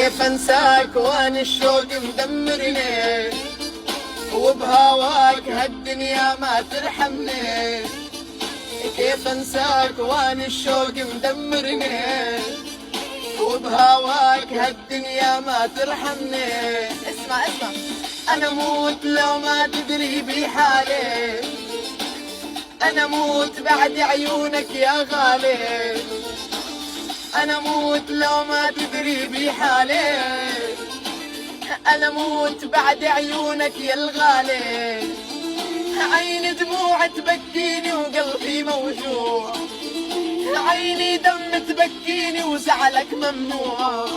كيف انساك وانا الشوق مدمرني، وبهواك هالدنيا ما ترحمني. كيف انساك وانا الشوق مدمرني، وبهواك هالدنيا ما ترحمني. اسمع اسمع. انا موت لو ما تدري بحالي، انا موت بعد عيونك يا غالي. انا موت لو ما تدري بحالي، انا موت بعد عيونك يا الغالي. عيني دموع تبكيني وقلبي موجوع، عيني دم تبكيني وزعلك ممنوع.